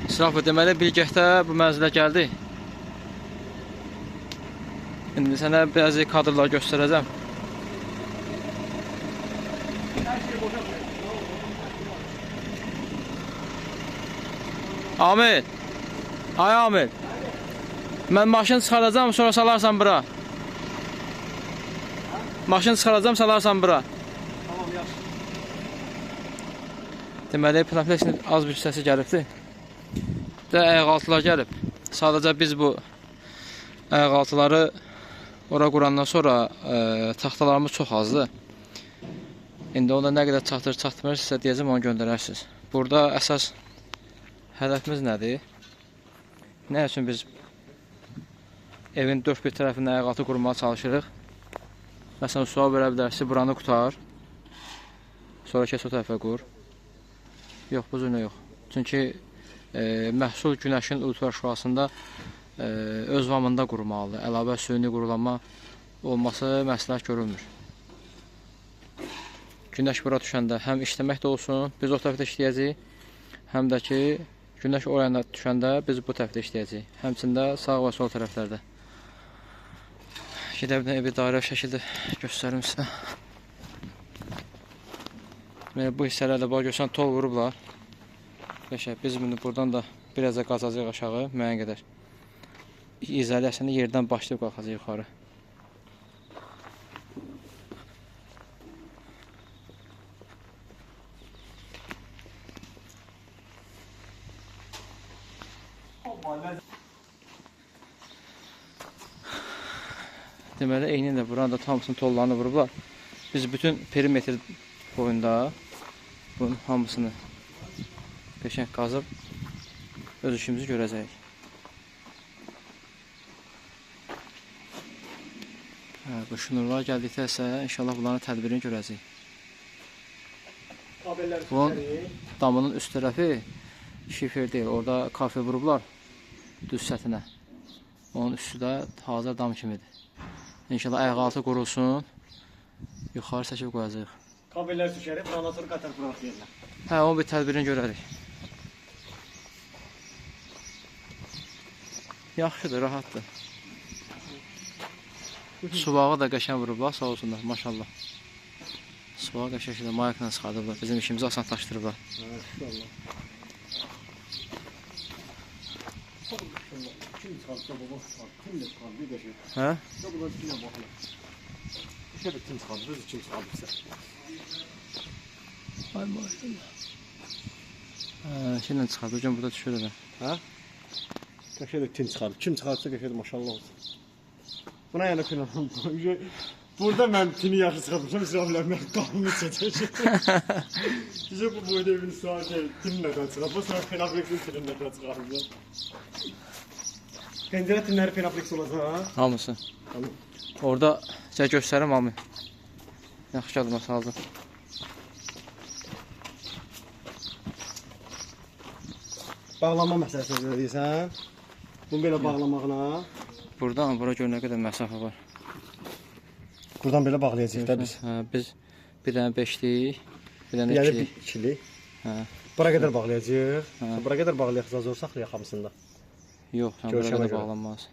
İsrafı deməli birgəhdə bu mənzilə gəldik. İndi sənə bəzi kadrlar göstərəcəm. Amil. Ay Amil. Mən maşını çıxaracam, sonra salarsan bura. Maşını çıxaracam, salarsan bura. Tamam, yaxşı. Deməli, pneumatiksin az bir hissəsi gəlibdir. Və ayaqaltılar gəlib. Sadəcə biz bu ayaqaltıları ora qurandan sonra taxtalarımız çox azdır. İndi onda nə qədər çatdırır, sizə deyəcəm, onu göndərərsiniz. Burada əsas hədəfimiz nədir? Nə üçün biz evin dörd bir tərəfində ayaqaltı qurmağa çalışırıq? Məsələn, sual verə bilərsə, buranı qutar. Sonra keç o tərəfə qur. Yox, bu cürlə yox. Çünki məhsul günəşin ultraşüasında öz vamında qurmalıdır. Əlavə süni qurulanma olması məsləhət görülmür. Günəş bura düşəndə həm işləmək də olsun, biz o tərəfdə işləyəcəyik, həm də ki, günəş oraya düşəndə biz bu tərəfdə işləyəcəyik. Həmçində sağ və sol tərəflərdə. Gedə bir evi dairə şəkildə göstərim sizə. Bu hissələrdə bax görsən tol vurublar. Biz bunu buradan da biraz da qazacaq aşağı, müəyyən qədər. İzolyasiyada yerdən başlayıb qalxacaq yuxarı. Deməli, eyni də buranın da hamısını tollarını vurublar. Biz bütün perimetr boyunda bunun hamısını qəşəng qazıb öz işimizi görəcəyik. Bu şunurlar gəldikdə isə inşallah bunların tədbirini görəcəyik. Bunun damının üst tərəfi şifer deyil, orada kafe vurublar düz sətinə. Onun üstü də hazır dam kimidir. İnşallah ayaqaltı qurulsun, yuxarı çəkib qoyacaq. Kabellər düşərib, ondan sonra qatar quraq yerlə. Hə, onun bir tədbirini görərik. Yaxşıdır, rahatdır. Suvağı da qəşəng vurublar, sağ olsunlar, maşallah. Suvağı qəşəng mayakla çıxardıblar, bizim işimizi asanlaşdırıblar. İnşallah. Kim çıxartsa baba çıxart, kim də çıxart, bir qəşəng. Hə? Bundan kimə baxılır. Şöyle kim çıxardı, biz kim çıxardısa. Ay maşallah. Şeylə çıxardı, hocam burada düşür elə. Hə? Qəşəng tim çıxardı, kim çıxartsa qəşəng maşallah olsun. Buna yəni filan. Burada mən tini yaxşı çıxarmışam, İsrafillər mən qanını çəkəcək. Bizə bu boyda evin sahibi timlə çıxarıb, bu sonra Penaflexin tininlə çıxarıb. Pəncərə tinləri Penaflex olacaq. Hamısı. Tamam. Orada sizə göstərim hamı. Yaxşı gəlmə saldı. Bağlanma məsələsini deyirsən. Bunu belə bağlamağına. Buradan bura görə nə qədər məsafə var. Buradan belə bağlayacağıq da biz. Hə, biz bir dənə 5'lik, bir dənə 2'lik. 2'lik. Hə. Bura qədər bağlayacağıq. Bura qədər bağlayacağıq, zor saxlayaq hamısında. Yox, bura qədər bağlanmaz.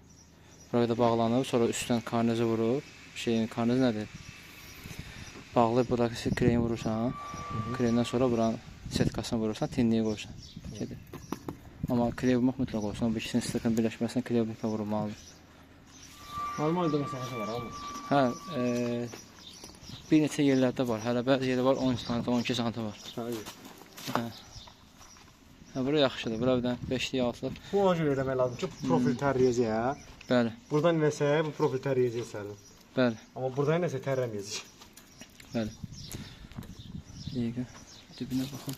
Bura qədər bağlanıb, sonra üstdən karnezi vurur. Karnez nədir? Bağlayıb buradakı kreyin vurursan, kreyindən sonra buranın setkasını vurursan, tinliyi qoyursan. Amma krey vurmaq mütləq olsun, bu ikisinin stikinin birləşməsində krey mütləq vurulmalıdır. Normalde məsafəsi var, almır. Hə, bir neçə yerlərdə var, hələ bəzi yerdə var 10 sm, 12 sm var. Hə. Hə, bura yaxşıdır, bura bir dənə 5'lik 6'lik. Bu ona görə eləmək lazım ki, profil tərləyəcək. Bəli. Buradan nəsə bu profil tərləyəcək sənin. Bəli. Amma buradan nəsə tərləməyəcək. Bəli. Dəqiqə, dibinə baxın.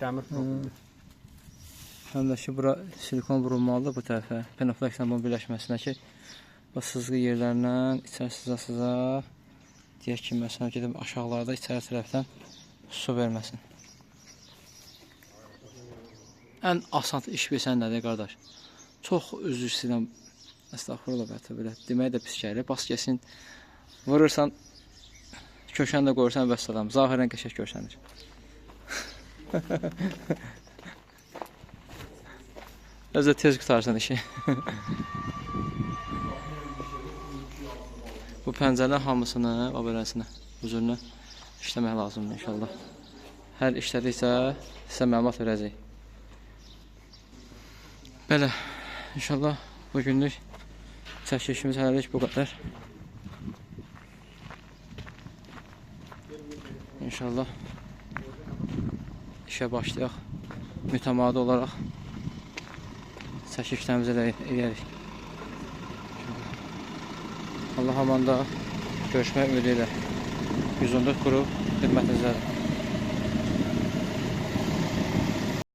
Dəmir profil. Həm də ki, bura silikon vurulmalıdır bu tərəfə. Penaflexlə bunun birləşməsinə ki, bu sızğı yerlərindən içəri sıza deyək ki, məsələn, gedib aşağılarda içəri tərəfdən su verməsin. Ən asan iş bilsən nədir, qardaş? Çox üzr istəyirəm, əstəğfurullah bətə belə, demək də pis gəlir. Bas gəlsin, vurursan, köşəni də qoyursan vəssalam, zahirən qəşək görsənir. Özü də tez qutarsın işi. Bu pəncərələr hamısını, o beləsinə, huzuruna işləmək lazımdır inşallah. Hər işlədikcə sizə məlumat verəcək. Belə, inşallah bugünlük çəkilişimiz hələlik bu qədər. İnşallah işə başlayaq. Mütəmadi olaraq çəkilişlərimizi eləyərik. Allah amanda görüşmək ümidi ilə 114 qrup xidmətinizdədir.